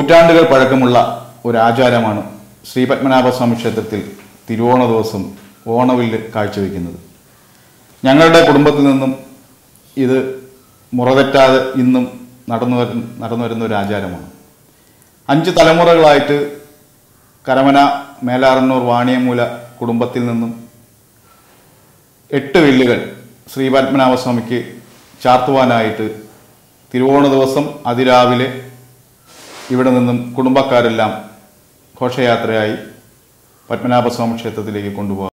നൂറ്റാണ്ടുകൾ പഴക്കമുള്ള ഒരു ആചാരമാണ് ശ്രീ പത്മനാഭസ്വാമി ക്ഷേത്രത്തിൽ തിരുവോണ ദിവസം ഓണവില്ല് കാഴ്ചവെക്കുന്നത്. ഞങ്ങളുടെ കുടുംബത്തിൽ നിന്നും ഇത് മുറതെറ്റാതെ ഇന്നും നടന്നു വരുന്ന ഒരു ആചാരമാണ്. 5 തലമുറകളായിട്ട് കരമന മേലാറന്നൂർ വാണിയമൂല കുടുംബത്തിൽ നിന്നും 8 വില്ലുകൾ ശ്രീ പത്മനാഭസ്വാമിക്ക് ചാർത്തുവാനായിട്ട് തിരുവോണ ദിവസം അതിരാവിലെ ഇവിടെ നിന്നും കുടുംബക്കാരെല്ലാം ഘോഷയാത്രയായി പത്മനാഭസ്വാമി ക്ഷേത്രത്തിലേക്ക് കൊണ്ടുപോകാം.